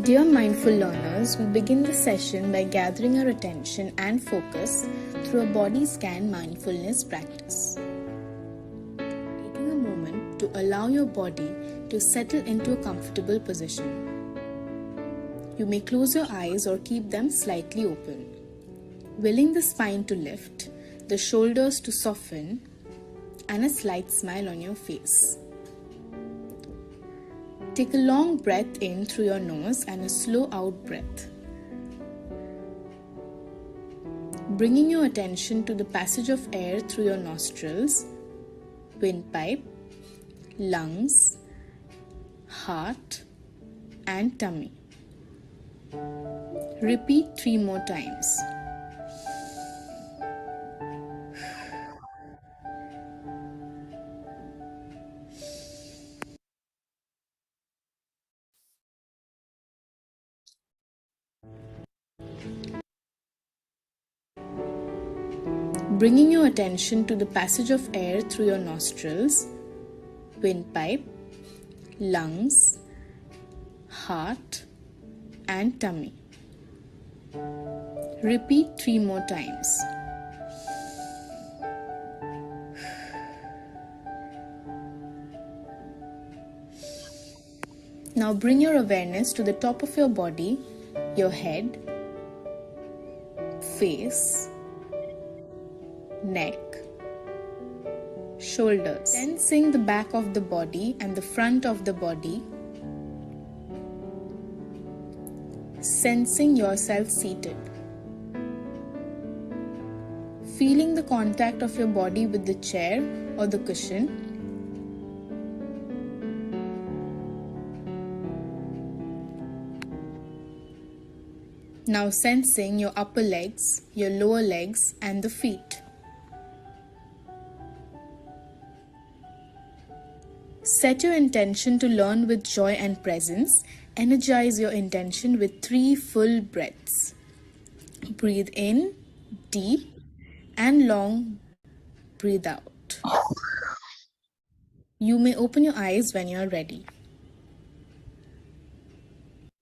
Dear mindful learners, we begin the session by gathering our attention and focus through a body scan mindfulness practice. Taking a moment to allow your body to settle into a comfortable position. You may close your eyes or keep them slightly open. Willing the spine to lift, the shoulders to soften, and a slight smile on your face. Take a long breath in through your nose and a slow out breath. Bringing your attention to the passage of air through your nostrils, windpipe, lungs, heart, and tummy. Repeat 3 more times. Bringing your attention to the passage of air through your nostrils, windpipe, lungs, heart, and tummy. Repeat 3 more times. Now bring your awareness to the top of your body, your head, face, neck, shoulders. Sensing the back of the body and the front of the body. Sensing yourself seated. Feeling the contact of your body with the chair or the cushion. Now sensing your upper legs, your lower legs, and the feet. Set your intention to learn with joy and presence. Energize your intention with 3 full breaths. Breathe in, deep and long. Breathe out. You may open your eyes when you are ready.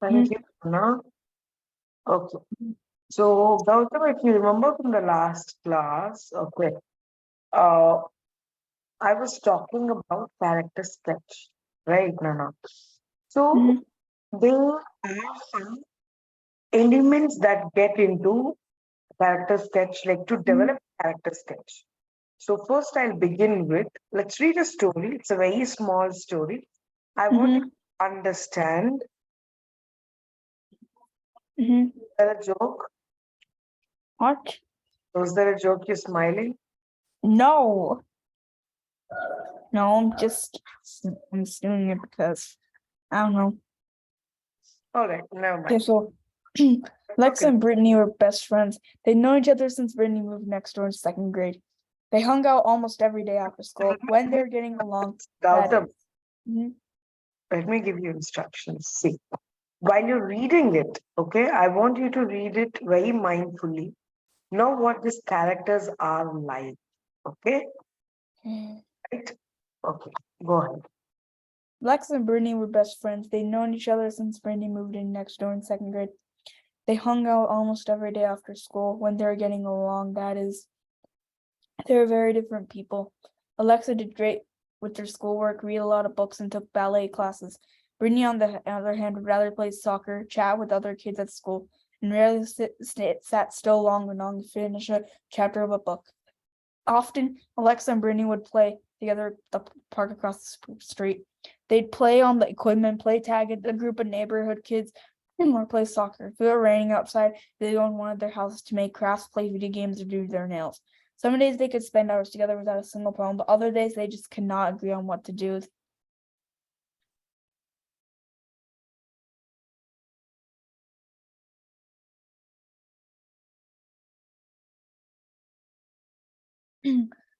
Thank you, Anna. Okay. So, Gautam, if you remember from the last class, I was talking about character sketch, right, Nana? So, there are some elements that get into character sketch, like to develop character sketch. So, first I'll begin with, let's read a story. It's a very small story. I want you to understand. Is there a joke? What? Was there a joke? You're smiling? No. No, I'm just doing it because I don't know. All right, never mind. Okay, so Lex and Brittany were best friends. They'd known each other since Brittany moved next door in 2nd grade. They hung out almost every day after school when they were getting along. Gautam, Mhm. let me give you instructions. See, while you're reading it, okay, I want you to read it very mindfully. Know what these characters are like, okay? Right? Okay, go ahead. Lex and Brittany were best friends. They'd known each other since Brittany moved in next door in 2nd grade. They hung out almost every day after school when they were getting along. That is, they were very different people. Alexa did great with her schoolwork, read a lot of books, and took ballet classes. Brittany, on the other hand, would rather play soccer, chat with other kids at school, and rarely sat still long enough to finish a chapter of a book. Often, Alexa and Brittany would play together at the park across the street. They'd play on the equipment, play tag with a group of neighborhood kids, or play soccer. If it were raining outside, they'd go in one of their houses to make crafts, play video games, or do their nails. Some days they could spend hours together without a single problem, but other days they just could not agree on what to do.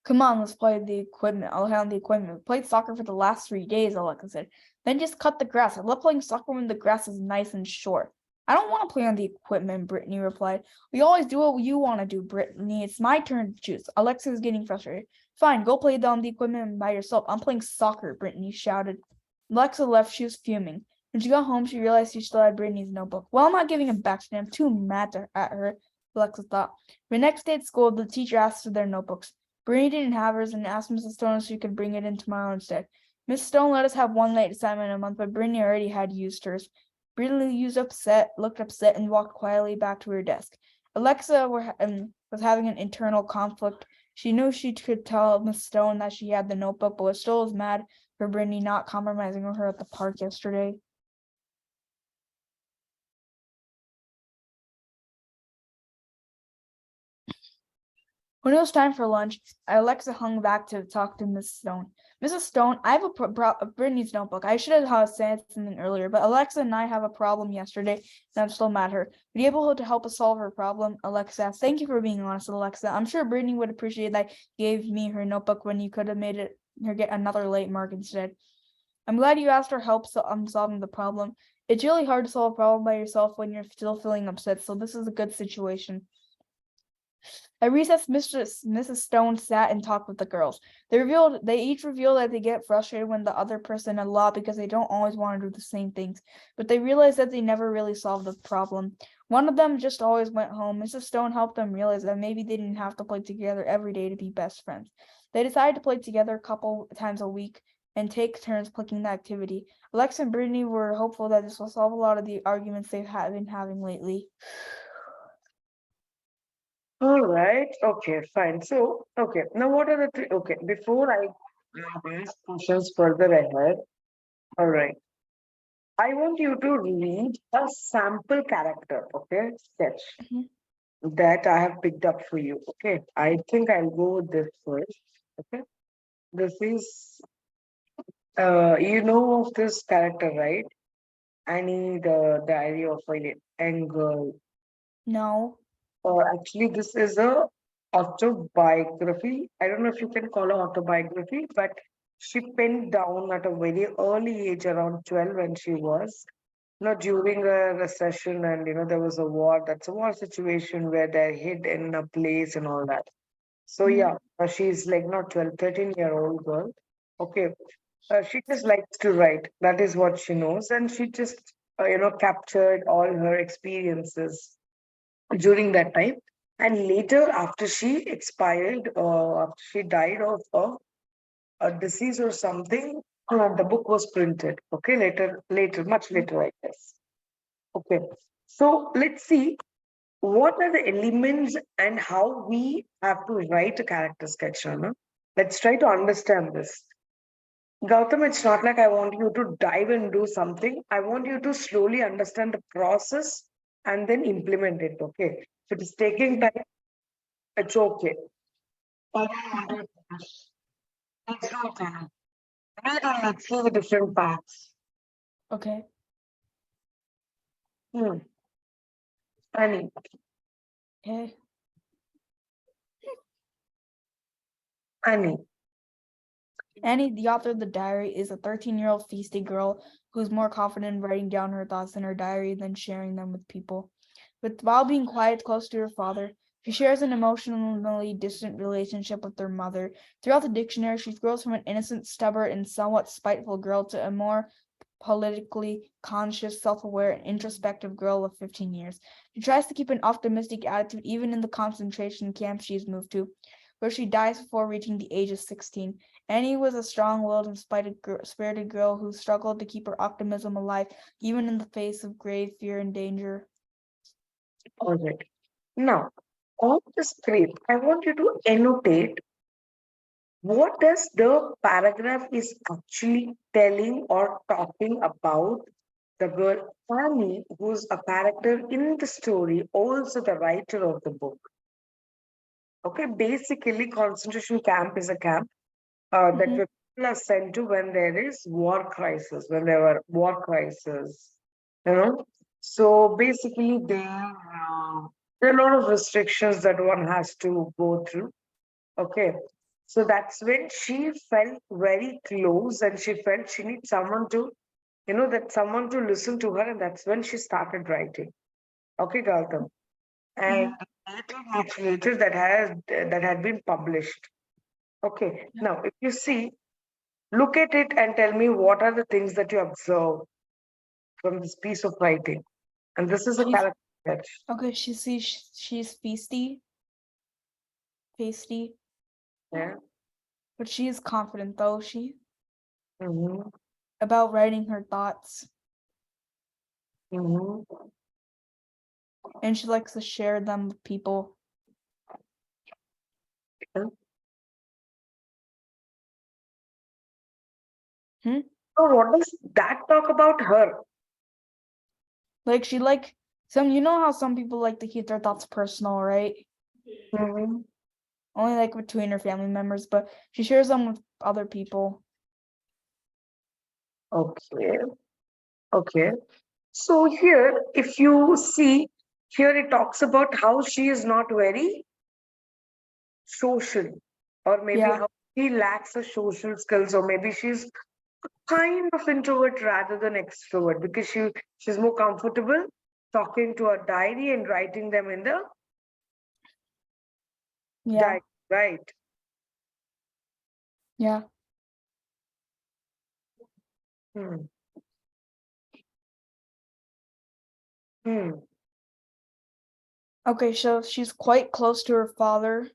Come on, let's play the equipment. I'll hand the equipment. We played soccer for the last 3 days, Alexa said. Then just cut the grass. I love playing soccer when the grass is nice and short. I don't want to play on the equipment, Brittany replied. We always do what you want to do, Brittany. It's my turn to choose. Alexa was getting frustrated. Fine, go play on the equipment by yourself. I'm playing soccer, Brittany shouted. Alexa left. She was fuming. When she got home, she realized she still had Brittany's notebook. Well, I'm not giving it back to me. I'm too mad at her, Alexa thought. The next day at school, the teacher asked for their notebooks. Brittany didn't have hers and asked Mrs. Stone if she could bring it in tomorrow instead. Mrs. Stone let us have one late assignment a month, but Brittany already had used hers. Brittany looked upset, and walked quietly back to her desk. Alexa was having an internal conflict. She knew she could tell Miss Stone that she had the notebook, but still was mad for Brittany not compromising with her at the park yesterday. When it was time for lunch, Alexa hung back to talk to Miss Stone. Mrs. Stone, I have Brittany's notebook. I should have said something earlier, but Alexa and I have a problem yesterday, and I'm still mad at her. Would you be able to help us solve her problem? Alexa asked. Thank you for being honest, Alexa. I'm sure Brittany would appreciate that you gave me her notebook when you could have made her get another late mark instead. I'm glad you asked her help solving the problem. It's really hard to solve a problem by yourself when you're still feeling upset, so this is a good situation. At recess, Mrs. Stone sat and talked with the girls. They each revealed that they get frustrated when the other person a lot because they don't always want to do the same things, but they realized that they never really solved the problem. One of them just always went home. Mrs. Stone helped them realize that maybe they didn't have to play together every day to be best friends. They decided to play together a couple times a week and take turns picking the activity. Alexa and Brittany were hopeful that this will solve a lot of the arguments they've been having lately. All right. Okay, fine. So, okay. Now, what are the three? Okay, before I ask questions further ahead, all right. I want you to read a sample character, okay, sketch Mhm. that I have picked up for you. Okay, I think I'll go with this first. Okay, this is, you know of this character, right? Annie, the Diary of a Young Girl. No. Actually, this is a autobiography. I don't know if you can call it autobiography, but she penned down at a very early age, around 12, when she was, during a recession, and there was a war. That's a war situation where they're hid in a place and all that. So Mhm. yeah, she's like not 12, 13-year-old girl. Okay. She just likes to write. That is what she knows. And she just, captured all her experiences during that time. And later, after she expired, after she died of a disease or something, the book was printed. Okay, later, much later, I guess. Okay, so let's see what are the elements and how we have to write a character sketch, Rana. Let's try to understand this. Gautam, it's not like I want you to dive and do something. I want you to slowly understand the process and then implement it. Okay. If it is taking time, it's okay. Let's go, Tana. Let's see the different parts. Okay. Hmm. Annie. Okay. Annie. Annie, the author of the diary, is a 13-year-old feisty girl who's more confident in writing down her thoughts in her diary than sharing them with people. But while being quiet, close to her father, she shares an emotionally distant relationship with her mother. Throughout the dictionary, she grows from an innocent, stubborn, and somewhat spiteful girl to a more politically conscious, self-aware, and introspective girl of 15 years. She tries to keep an optimistic attitude even in the concentration camp she's moved to, where she dies before reaching the age of 16. Annie was a strong-willed and spirited girl who struggled to keep her optimism alive, even in the face of grave fear and danger. All right. Now, on the script, I want you to annotate what does the paragraph is actually telling or talking about the girl Annie, who's a character in the story, also the writer of the book. Okay, basically, concentration camp is a camp that Mhm. people are sent to when there is war crisis, when there were war crisis, you know. So basically, there are a lot of restrictions that one has to go through. Okay. So that's when she felt very close and she felt she needs someone to, that someone to listen to her. And that's when she started writing. Okay, Gautam. And Mhm. later, much later, that had been published. Okay. Now, if you see, look at it and tell me what are the things that you observe. from this piece of writing. And this is a She's- character sketch. Okay, she's feisty, Yeah. but she is confident though. She Mm-hmm. about writing her thoughts, Mm-hmm. and she likes to share them with people. So what does that talk about her? Like you know how some people like to keep their thoughts personal, right? Mm-hmm. Only like between her family members, but she shares them with other people. Okay. Okay. So here, if you see, here it talks about how she is not very social, or maybe Yeah. how she lacks the social skills, or maybe she's kind of introvert rather than extrovert because she's more comfortable talking to a diary and writing them in the Yeah. diary, right? Yeah. Hmm. Hmm. Okay, so she's quite close to her father,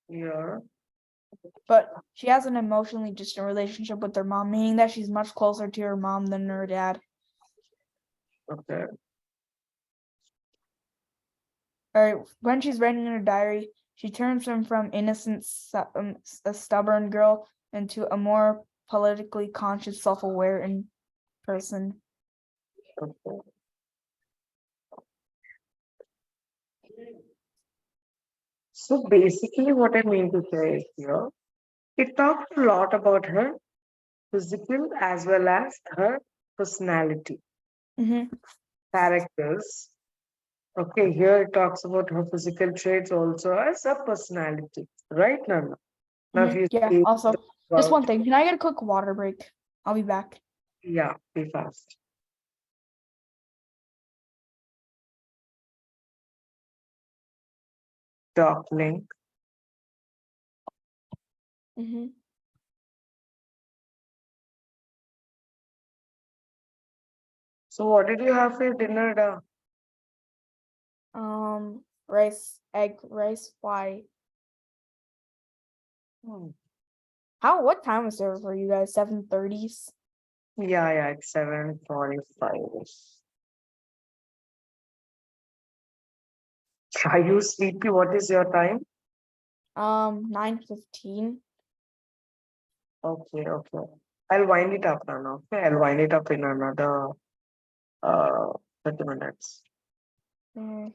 Yeah. but she has an emotionally distant relationship with her mom, meaning that she's much closer to her mom than her dad. Okay. All right, when she's writing in her diary, she turns him from innocent, a stubborn girl into a more politically conscious, self-aware person. Okay. So basically, what I mean to say is here, it talks a lot about her physical as well as her personality, Mm-hmm. characters. Okay, here it talks about her physical traits also as a personality, right, Nana? Now, if you Yeah. see Also, just about, one thing. Can I get a quick water break? I'll be back. yeah, be fast. Doc link. Mm-hmm. So, what did you have for your dinner, Da? Egg rice. Why? Hmm. What time is there for you guys? 7:30s? Yeah, it's 7:45. Are you sleepy? What is your time? 9:15. Okay. I'll wind it up, Nana. Okay, I'll wind it up in another uh 30 minutes. Mm.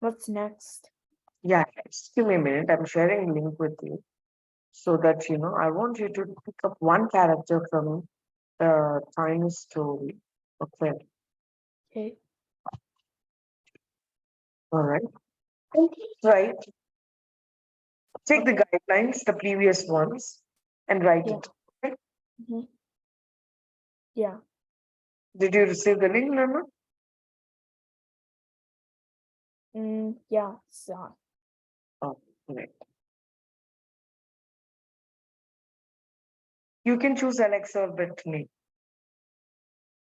What's next? Yeah, just give me a minute. I'm sharing a link with you so that I want you to pick up one character from the tiny story. Okay, Okay. all right. Right. Take the Okay. guidelines, the previous ones, and write Yeah. it. Okay? Mm-hmm. Yeah. Did you receive the link, Nana? Yeah. So. Oh, right. You can choose Alexa or Bethany.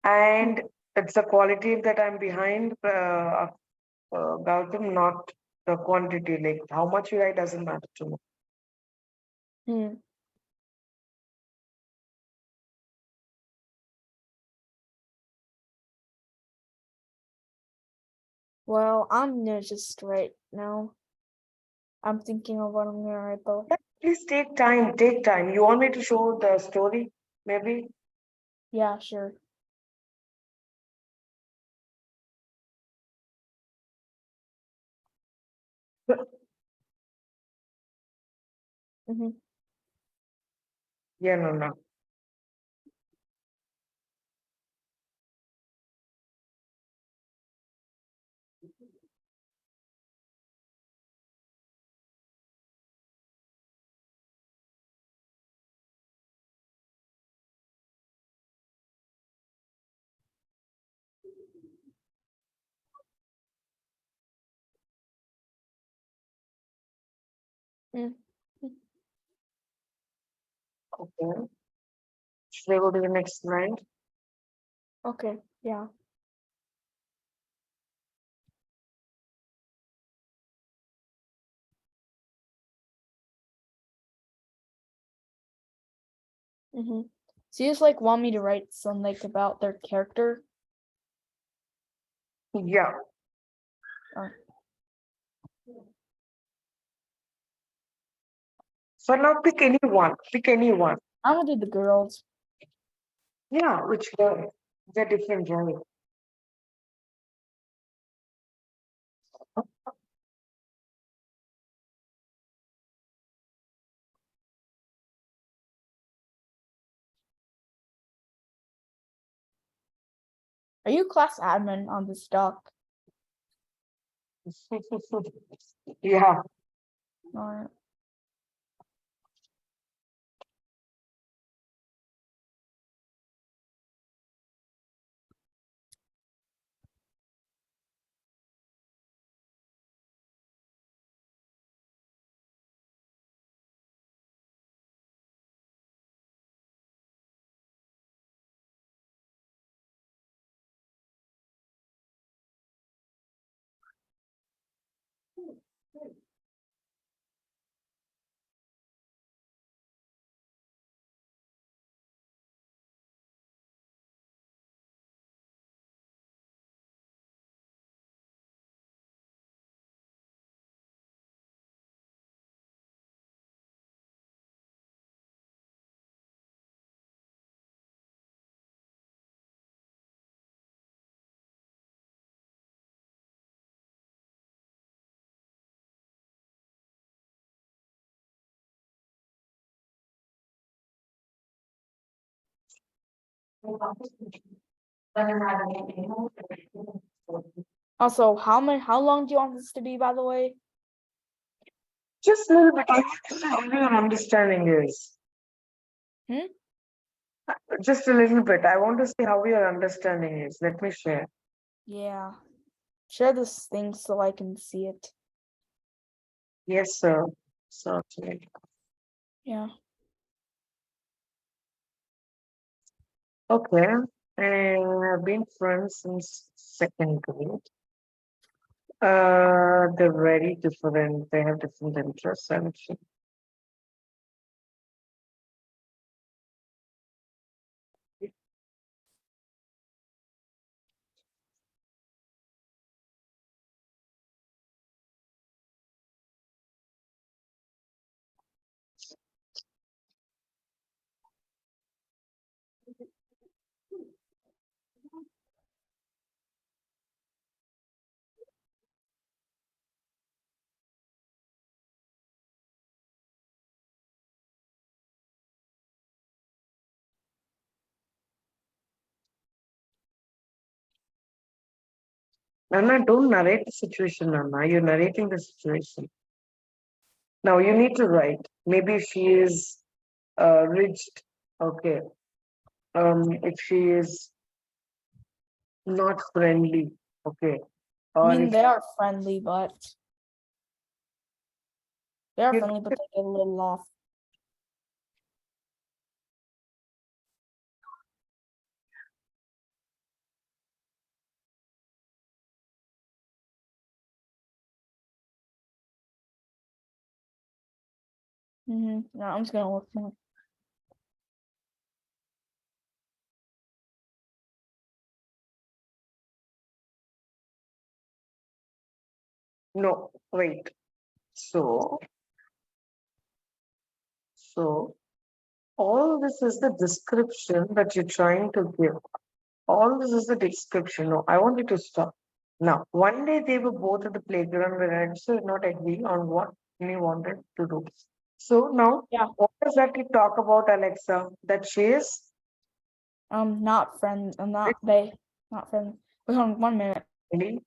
And it's the quality that I'm behind Gautam, not the quantity. Like how much you write doesn't matter to me. Hmm. Well, I'm gonna just write now. I'm thinking of what I'm gonna write though. Yeah, please take time. Take time. You want me to show the story? Maybe. Yeah, sure. Mm-hmm. Yeah, no. Mm. Okay. Should I go to the next slide? Okay, yeah. So you just like want me to write some like about their character? Yeah. Or So now pick any one. Pick any one. I'm gonna do the girls. Yeah, which girl? They're different, right? Are you class admin on this doc? Yeah. Or also, how long do you want this to be, by the way? Just a little bit. I want to see how your understanding is. Hmm? Just a little bit. I want to see how your understanding is. Let me share. Yeah. Share this thing so I can see it. Yes, sir. Certainly. Yeah. Okay. And I've been friends since second grade. They're very different. They have different interests, I would say. Nana, don't narrate the situation, Nana. You're narrating the situation. Now you need to write. Maybe she is rich. Okay. If she is not friendly. Okay. I Or mean, if they are friendly, but they you get a little off. No, I'm just gonna look more. no, wait. So all this is the description that you're trying to give. All this is the description. No, I want you to stop. Now, one day they were both at the playground where I did not agree on what they wanted to do. So now, Yeah. what does that talk about, Alexa? That she is Not friends. Not friends. Wait, hold on 1 minute. really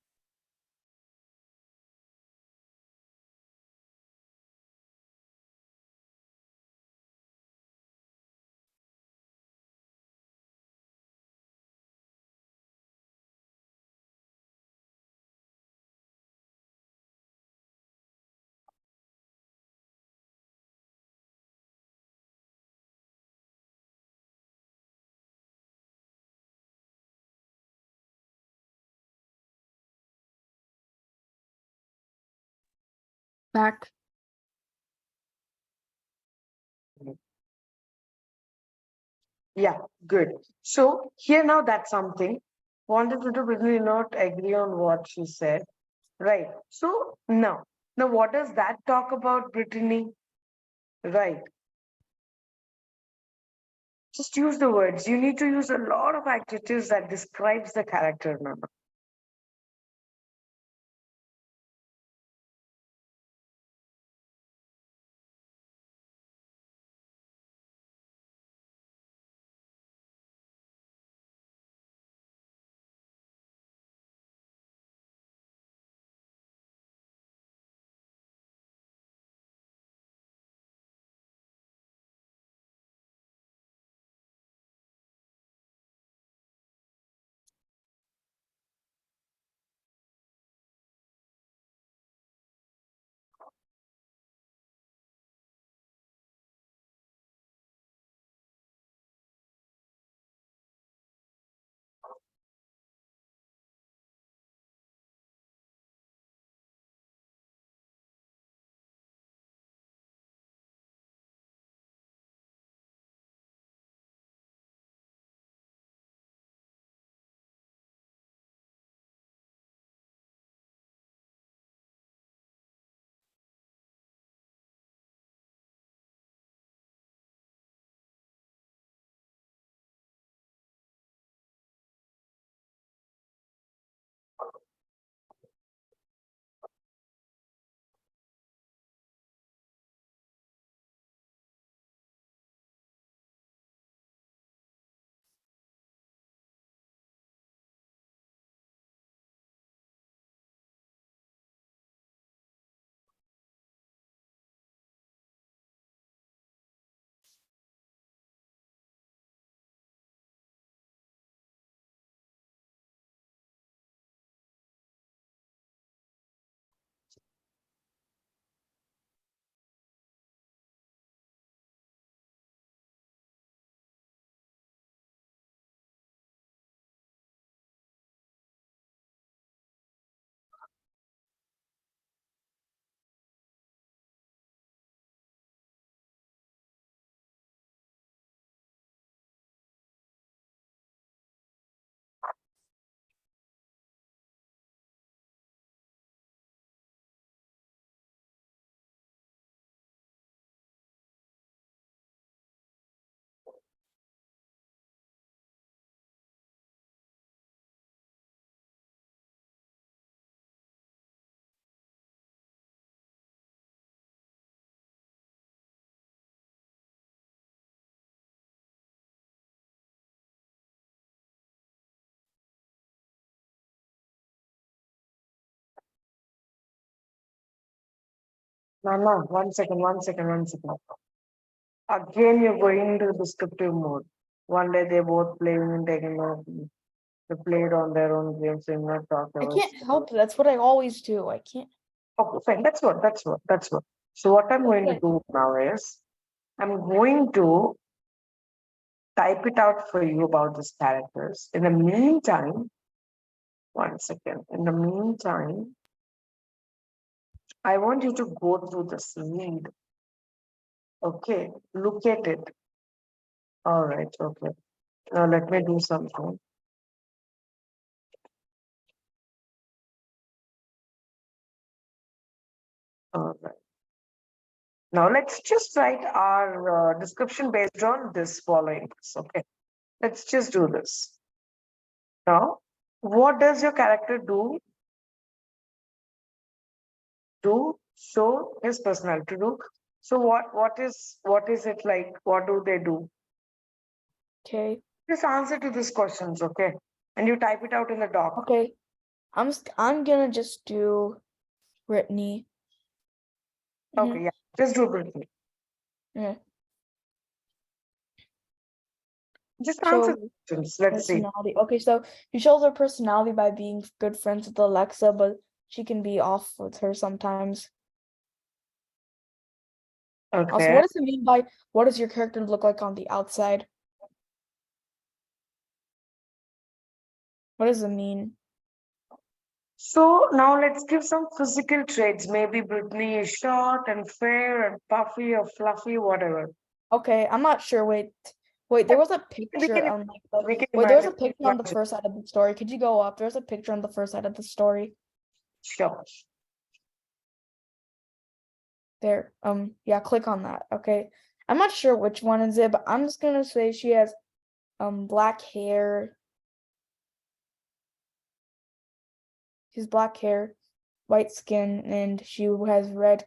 Back. Yeah, good. So here now that's something. Wanted to do Brittany not agree on what she said. Right. So now what does that talk about, Brittany? Right. Just use the words. You need to use a lot of adjectives that describes the character now. No, 1 second, 1 second, 1 second. Again, you're going into descriptive mode. One day they're both playing and taking off. They played on their own games, so you're not talking I about. can't help it. That's what I always do. I can't. Okay, fine. That's what. So what I'm going to Okay. do now is I'm going to type it out for you about these characters. In the meantime, 1 second. In the meantime, I want you to go through this read. Okay, look at it. All right, okay. Now let me do something. All right. Now let's just write our description based on this following. Okay, let's just do this. Now, what does your character do to show his personality? Do so. What is it like? What do they do? Okay. Just answer to these questions, okay? And you type it out in the doc. Okay. I'm gonna just do Brittany. Okay, yeah. Just do it briefly. Yeah. Just So answer the questions. Let's see. personality. Okay, so she shows her personality by being good friends with Alexa, but she can be off with her sometimes. Also, Okay. what does it mean by what does your character look like on the outside? What does it mean? So now let's give some physical traits. Maybe Brittany is short and fair and puffy or fluffy, whatever. Okay, I'm not sure. Wait, there was a We picture can on like the we can wait, there was a imagine. picture on the first side of the story. Could you go up? There's a picture on the first side of the story. Sure. There. Yeah, click on that. Okay. I'm not sure which one is it, but I'm just gonna say she has black hair. She's black hair, white skin, and she has red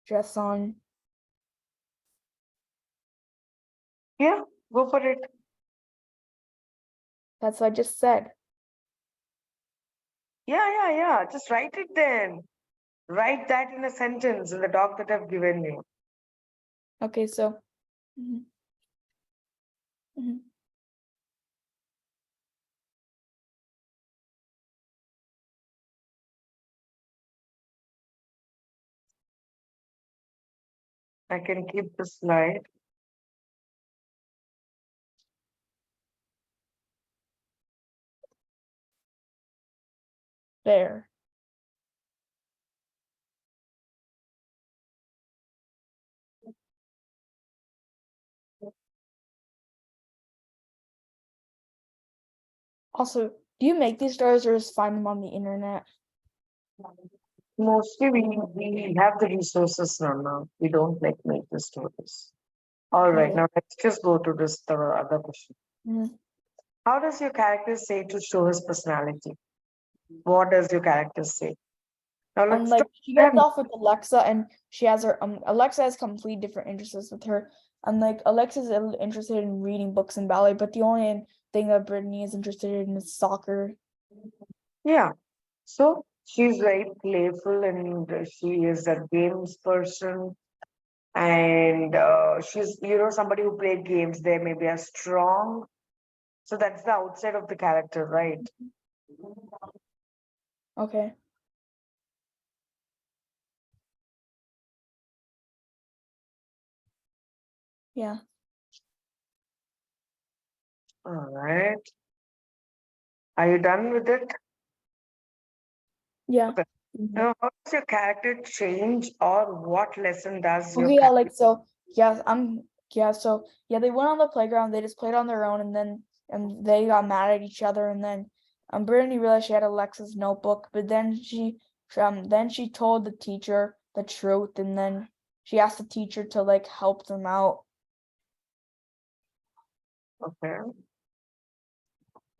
dress on. Yeah, go for it. That's what I just said. Yeah. Just write it then. Write that in a sentence in the doc that I've given you. Okay, so mhm. Mhm. I can keep the slide. There. Also, do you make these stories or just find them on the internet? Mostly we have the resources now. We don't like make the stories. All right, Okay. now let's just go to this the other question. Mhm. How does your character say to show his personality? What does your character say? Now let's Like talk she gets them. off with Alexa, and she has her Alexa has complete different interests with her. And like Alexa's interested in reading books and ballet, but the only thing that Brittany is interested in is soccer. Yeah. So she's very playful and she is a games person. And she's, somebody who played games there, maybe a strong. So that's the outside of the character, right? Okay. Yeah. All right. Are you done with it? Yeah. Okay. Mhm. Now, how does your character change or what lesson does your Okay, yeah, character? like so they went on the playground, they just played on their own, and then they got mad at each other, and then Brittany realized she had Alexa's notebook, but then she told the teacher the truth, and then she asked the teacher to like help them out. Okay.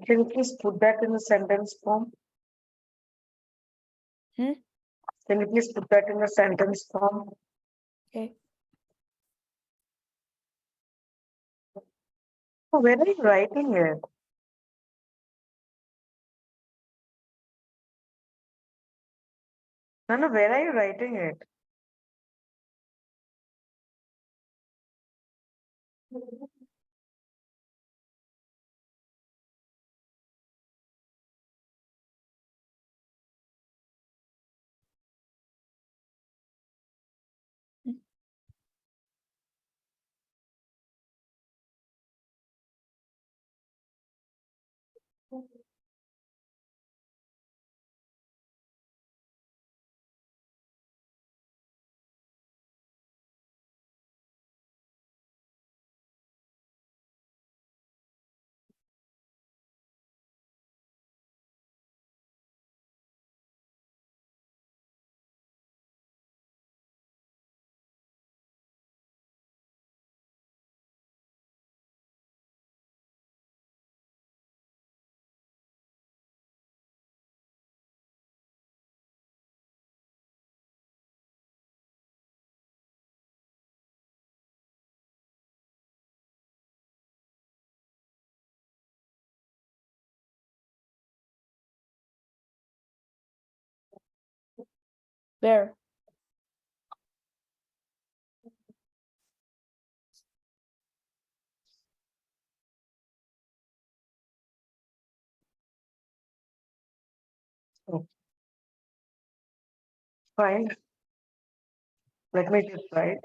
Can you please put that in the sentence form? Hmm? Can you please put that in the sentence form? Okay. Oh, where are you writing it? No, where are you writing it? There. Oh, fine. Let me just write.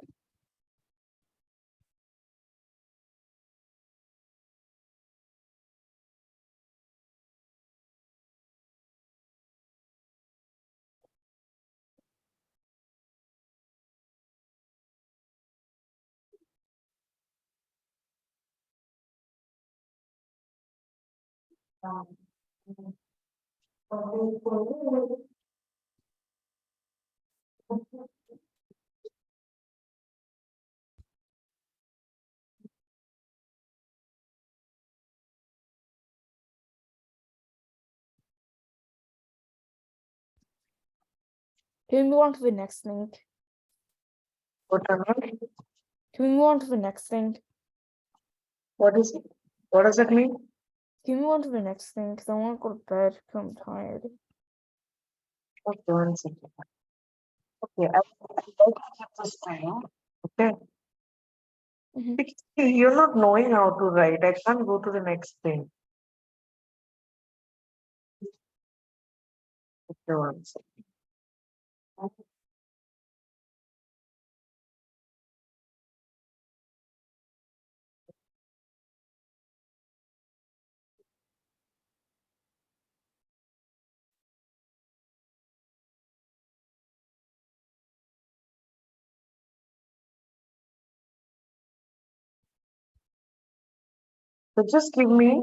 Can we move on to the next thing? What am I? Can we move on to the next thing? What is it? What does it mean? Can we move on to the next thing? Because I want to go to bed because I'm tired. Okay, one second. Okay, I like to keep this time. Okay. Mhm. You're not knowing how to write. I can't go to the next thing. Okay, one second. So just give me.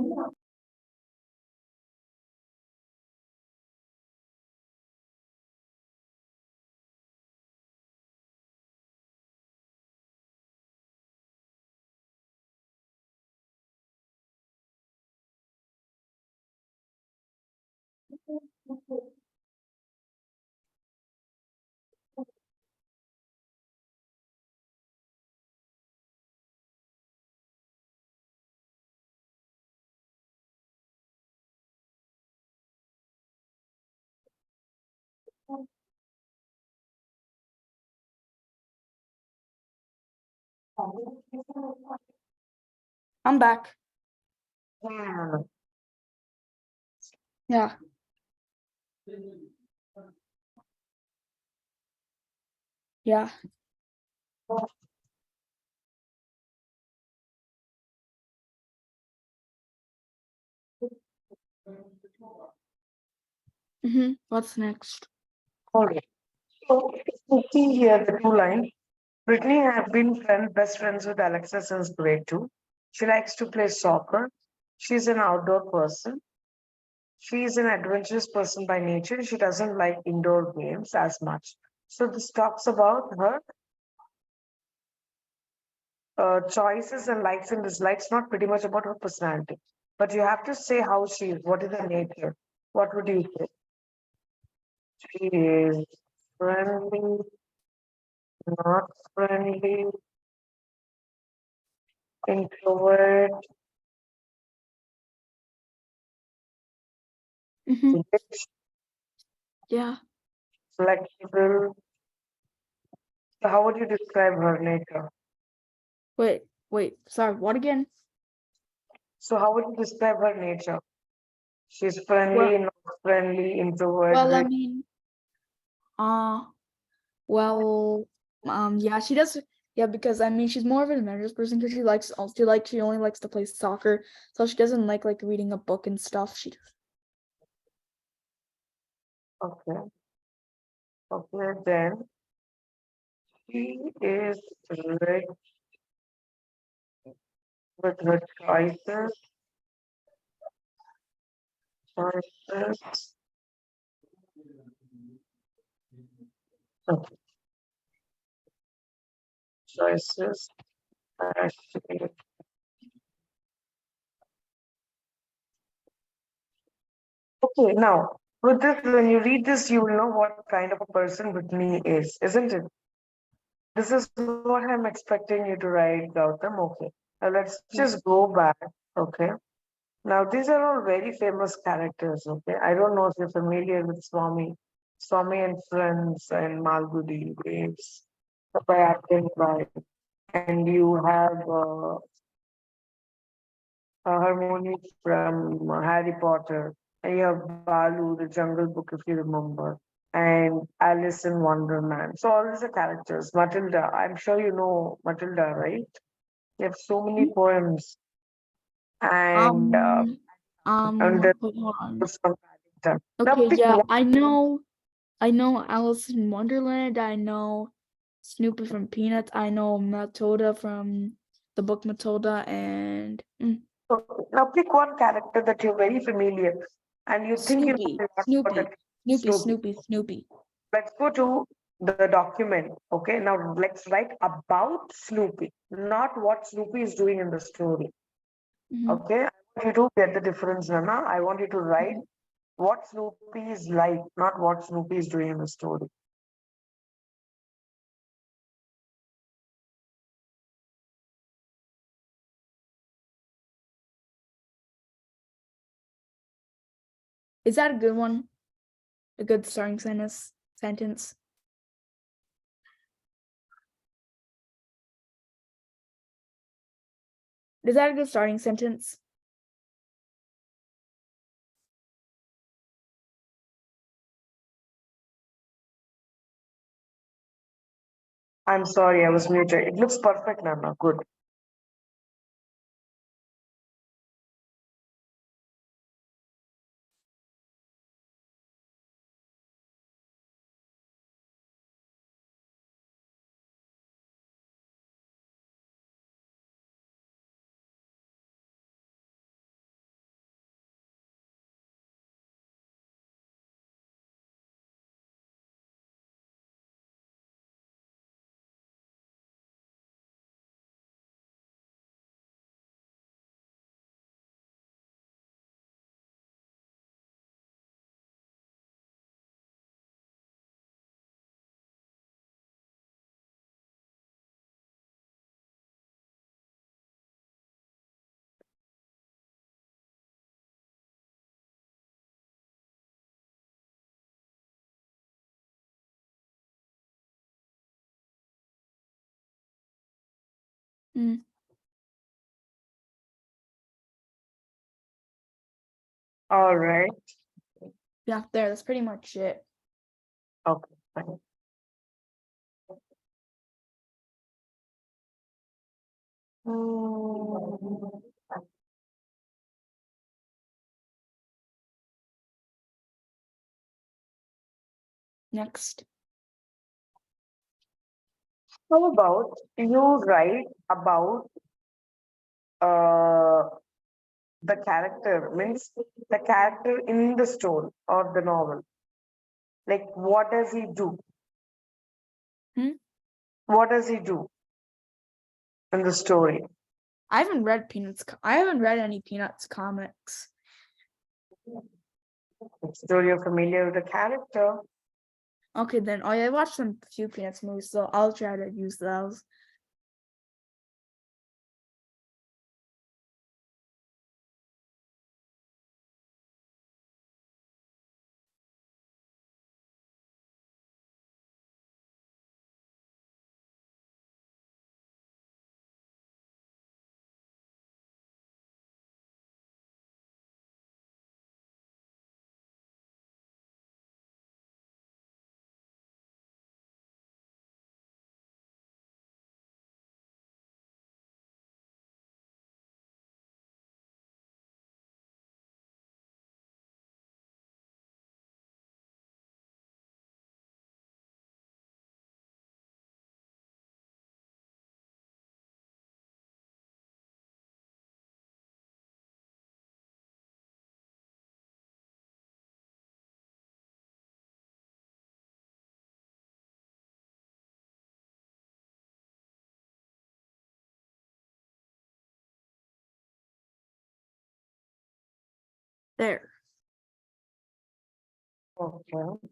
I'm back. Yeah. Yeah. Yeah. What's next? Okay. So you see here the two lines. Brittany have been best friends with Alexa since grade 2. She likes to play soccer. She's an outdoor person. She is an adventurous person by nature. She doesn't like indoor games as much. So this talks about her choices and likes and dislikes, not pretty much about her personality. But you have to say how she is. What is her nature? What would you say? She is friendly, not friendly, introvert, rich, Yeah. flexible. So how would you describe her nature? Wait. Sorry. What again? So how would you describe her nature? She's friendly, not friendly, introvert, Well, I rich. mean, well, yeah, she does. Yeah, because I mean, she's more of an adventurous person because she only likes to play soccer, so she doesn't like reading a book and stuff. Okay. Okay, then she is rich with her choices. Choices. Okay. Choices. She Okay, now with this, when you read this, you will know what kind of a person Brittany is, isn't it? This is what I'm expecting you to write, Gautam. Okay. Now let's just go back. Okay. Now these are all very famous characters. Okay. I don't know if you're familiar with Swami and Friends and Malgudi Waves, by Acting by, and you have Hermione from Harry Potter, and you have Balu, the Jungle Book, if you remember, and Alice in Wonderland. So all these are characters. Matilda, I'm sure you know Matilda, right? You have so many poems, and there's Hold on. some Paddington. Now Okay, pick yeah, one. I know Alice in Wonderland. I know Snoopy from Peanuts. I know Matilda from the book Matilda, and Okay. Now pick one character that you're very familiar and you think you Snoopy, know a lot Snoopy, about it. Snoopy, Snoopy. Snoopy, Snoopy. Let's go to the document. Okay. Now let's write about Snoopy, not what Snoopy is doing in the story. Mhm. Okay. I want you to get the difference, Nana. I want you to write what Snoopy is like, not what Snoopy is doing in the story. Is that a good one? A good starting sentence? Is that a good starting sentence? I'm sorry, I was muted. It looks perfect, Nana. Good. Mm. All right. Yeah, there. That's pretty much it. Okay. Fine. Hmm. Next. How about you write about uh, the character, means the character in the story or the novel? Like, what does he do? Hmm? What does he do in the story? I haven't read Peanuts. I haven't read any Peanuts comics. So you're familiar with the character. Okay, then. Oh, yeah, I watched some few Peanuts movies, so I'll try to use those. There. Okay.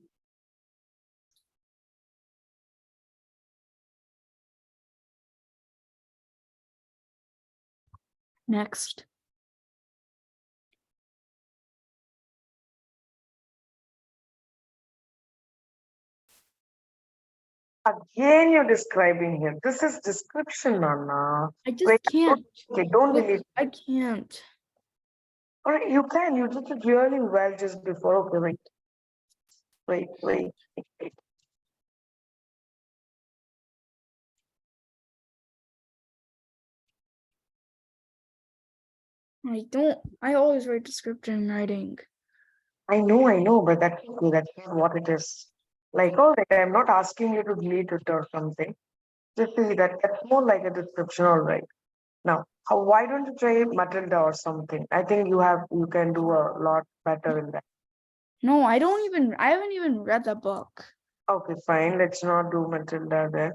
Next. Again, you're describing here. This is description, Nana. I just Wait, can't. okay, don't Look, believe. I can't. All right, you can. You did it really well just before. Okay, wait. I don't. I always write description writing. I know, but that's okay. That's not what it is. Like, all right, I'm not asking you to delete it or something. Just see that that's more like a description, all right. Now, why don't you try Matilda or something? I think you can do a lot better in that. No, I haven't even read the book. Okay, fine. Let's not do Matilda then.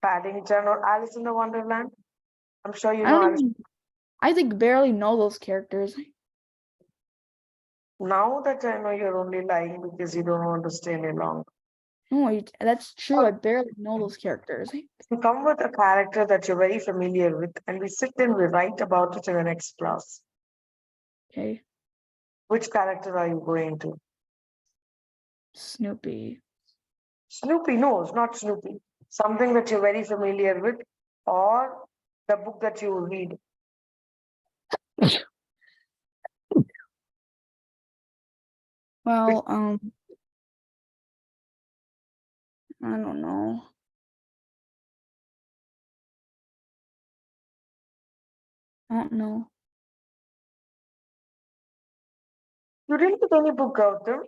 Paddington or Alice in the Wonderland? I'm sure you know Alice. I think barely know those characters. Now that I know you're only lying because you don't want to stay any longer. No, that's true. I barely know those characters. You come with a character that you're very familiar with, and we sit and we write about it in the next class. Okay. Which character are you going to? Snoopy. Snoopy? No, it's not Snoopy. Something that you're very familiar with, or the book that you read. Well, I don't know. I don't know. You didn't read any book, Gautam?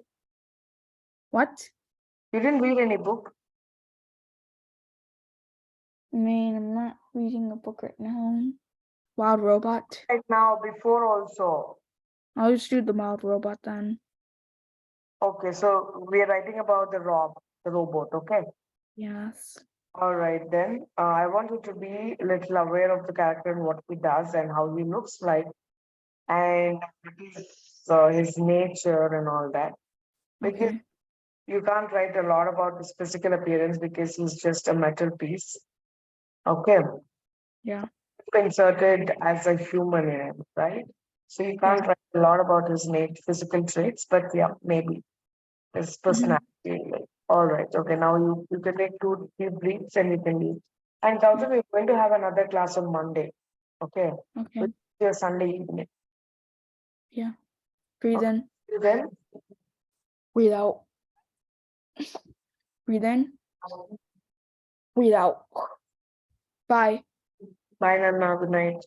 What? You didn't read any book? I mean, I'm not reading a book right now. Wild Robot. Right now, before also. I'll just do the Wild Robot then. Okay, so we are writing about the robot, okay? Yes. All right, then. I want you to be a little aware of the character and what he does and how he looks like and his nature and all that. Because Okay. you can't write a lot about his physical appearance because he's just a metal piece. Okay. Yeah. Inserted as a human in him, right? So you can't write a lot about his physical traits, but yeah, maybe his personality. Like, all right, okay. Now you can take 2 deep breaths and you can leave. And Gautam, we're going to have another class on Monday. Okay. Okay. Which is your Sunday evening. Yeah. Breathe Okay. in. Then Breathe out. Breathe in. Breathe out. Bye. bye, Nana. Good night.